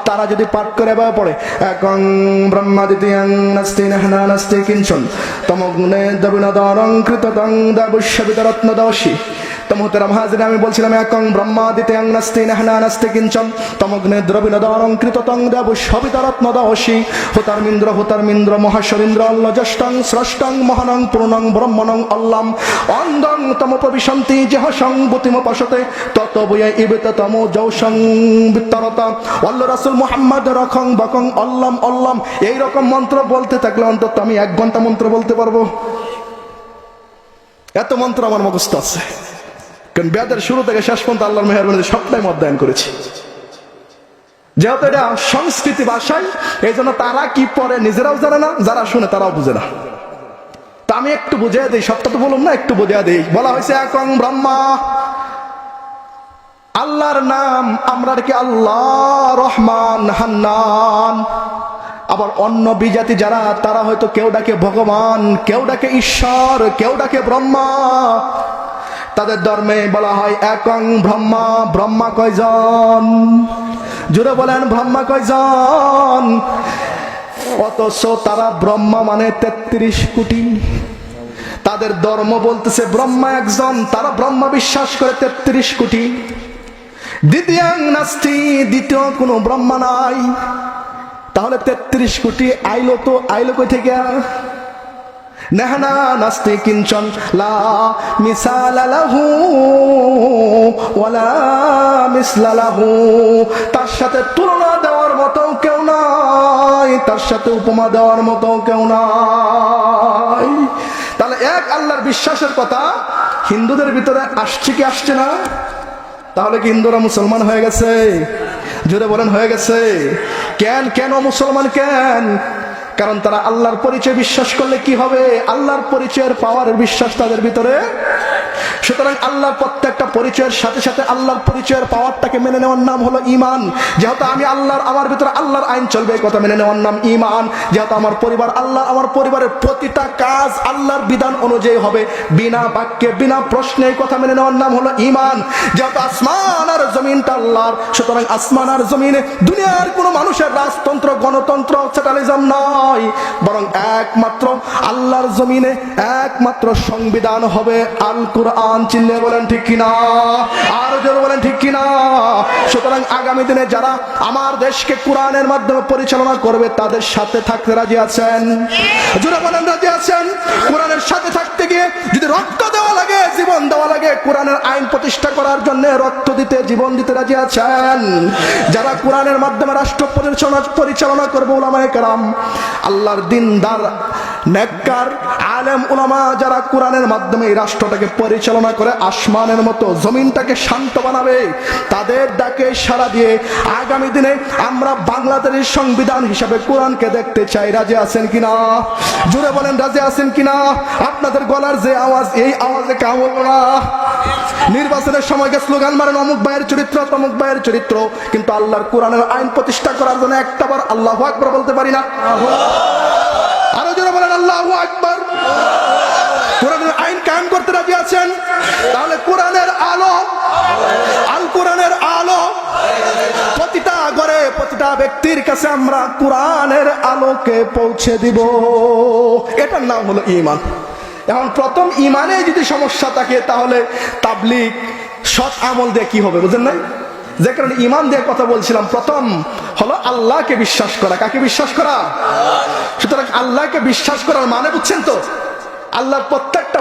তারা যদি পাঠ করে এভাবে পড়ে, একং ব্রহ্মা দ্বিতীয়ং নাস্তি নাহনা নাস্তি কিঞ্চন তমগ্নে দবিনদরং কৃততং দাবুষ্যবিতরত্নদশী। তো মোহতারাম হাজির, আমি বলছিলাম একং ব্রহ্মা দ্বিতীয়ং নাস্তি নাহনা নাস্তি কিঞ্চন তমগ্নে দ্রবিনদরং কৃততং দাবুষ্যবিতরত্নদশী। হোতার্মিন্দ্র মহাশরীন্দ্র অল্লজষ্টং স্রষ্টং মহানং পূর্ণং ব্রহ্মণং অল্লাম অন্ধং তমোপবিশন্তি যেহসং বুতিমোপাসতে তত বইয়া ইবেত তম যৌসং বিত্তরতা অল্ল রাসূল মুহাম্মদ রখং বকং অল্লাম অল্লাম। এইরকম মন্ত্র বলতে থাকলে অন্তত আমি 1 ঘন্টা মন্ত্র বলতে পারবো। এত মন্ত্র আমার মুখস্থ আছে, কারণ বেদের শুরু থেকে শেষ পর্যন্ত আল্লাহর মেহেরবানিতে সবটাই অধ্যয়ন করেছি। যেহেতু এটা সংস্কৃতি ভাষায়, এই জন্য তারা কি পড়ে নিজেরাও জানে না, যারা শুনে তারাও বুঝে না। তা আমি একটু বুঝিয়ে দিই, সবটা তো বলুন না, একটু বুঝিয়ে দিই। বলা হয়েছে একং ব্রহ্মা, আল্লাহর নাম আমরা কি আল্লাহ রহমান হান্নান। আবার অন্য বিজাতি যারা, তারা হয়তো কেউ ডাকে ভগবান, কেউ ডাকে ঈশ্বর, কেউ ডাকে ব্রহ্মা। তাদের ধর্মে বলা হয় একং ব্রহ্মা। ব্রহ্মা কয়জন? জুড়ে বলেন ব্রহ্মা কয়জন? অথচ তারা ব্রহ্মা মানে 33 কোটি। তাদের ধর্ম বলতেছে ব্রহ্মা একজন, তারা ব্রহ্মা বিশ্বাস করে 33 কোটি। দ্বিতীয়াং নাস্তি, দ্বিতীয় কোনো ব্রহ্মা নাই। তাহলে 33 কোটি আইলো কই থেকে? নেহনা নাস্তি কিঞ্চন লা মিসালা লাহু ওয়ালা মিসলা লাহু। তার সাথে তুলনা দেওয়ার মতো কেউ নাই, তার সাথে উপমা দেওয়ার মতো কেউ নাই। তাহলে এক আল্লাহর বিশ্বাসের কথা হিন্দুদের ভিতরে আসছে কি আসছে না? তাহলে কি হিন্দুরা মুসলমান হয়ে গেছে? জোরে বলেন হয়ে গেছে। কেন মুসলমান কেন? কারণ তারা আল্লাহর পরিচয় বিশ্বাস করলে কি হবে? আল্লাহর পরিচয়ের পাওয়ারের বিশ্বাস তাদের ভিতরে। সুতরাং আল্লাহর প্রত্যেকটা পরিচয়ের সাথে সাথে আল্লাহর পরিচয়ের পাওয়ারটাকে মেনে নেওয়ার নাম হলো ঈমান। যেহেতু আমি আল্লাহর, আমার ভিতরে আল্লাহর আইন চলবে, এই কথা মেনে নেওয়ার নাম ঈমান। যেহেতু আমার পরিবার আল্লাহ, আমার পরিবারের প্রতিটা কাজ আল্লাহর বিধান অনুযায়ী হবে, বিনা বাক্যে বিনা প্রশ্নে, এই কথা মেনে নেওয়ার নাম হলো ঈমান। যেহেতু আসমান আর জমিনটা আল্লাহর, সুতরাং আসমান আর জমিনে দুনিয়ার কোনো মানুষের রাজতন্ত্র, গণতন্ত্র, সেটালিজম নয়, বরং একমাত্র আল্লাহর জমিনে একমাত্র সংবিধান হবে আল কুরআন। চিল্লে বলেন ঠিক কিনা? আর জোরে বলেন ঠিক কিনা? সুতরাং আগামী দিনে যারা আমার দেশকে কোরআনের মাধ্যমে পরিচালনা করবে, তাদের সাথে থাকতে রাজি আছেন? জোরে বলেন রাজি আছেন? কোরআনের সাথে থাকতে গিয়ে যদি রক্ত দেওয়া লাগে, জীবন দেওয়া লাগে, কোরআনের আইন প্রতিষ্ঠা করার জন্য রক্ত দিতে, জীবন দিতে রাজি আছেন? যারা কোরআনের মাধ্যমে রাষ্ট্র পরিচালনা করবে, উলামায়ে কেরাম, আল্লাহর দিনদার নেককার আলেম উলামা, যারা কোরআনের মাধ্যমে এই রাষ্ট্রটাকে পরিচালনা করে আসমানের মতো জমিনটাকে শান্ত বানাবে, তাদের ডাকে সাড়া দিয়ে আগামী দিনে আমরা বাংলাদেশের সংবিধান হিসাবে কোরআনকে দেখতে চাই। রাজি আছেন কিনা? জোরে বলেন রাজি আছেন কিনা? আপনাদের গলার যে আওয়াজ, এই আওয়াজে কামড় না। নির্বাচনের সময় স্লোগান মারেন অমুক ভাইয়ের চরিত্র, তমুক ভাইয়ের চরিত্র, কিন্তু আল্লাহর কোরআনের আইন প্রতিষ্ঠা করার জন্য একটাবার আল্লাহু আকবার বলতে পারি না। আরো জোরে বলেন আল্লাহু আকবার। কোরআনের আইন কায়েম করতে রাজি আছেন? তাহলে কোরআনের আলো, আল কোরআনের আলো প্রতিটা ঘরে, প্রতিটা ব্যক্তির কাছে আমরা কোরআনের আলোকে পৌঁছে দিব। এটার নাম হলো ঈমান। এখন প্রথম ঈমানে যদি সমস্যা থাকে, তাহলে তাবলীগ সৎ আমল দিয়ে কি হবে বুঝেন নাই? যে কারণে ঈমান দিয়ে কথা বলছিলাম, প্রথম হলো আল্লাহকে বিশ্বাস করা। কাকে বিশ্বাস করা? সুতরাং আল্লাহকে বিশ্বাস করার মানে বুঝছেন তো? আল্লাহর প্রত্যেকটা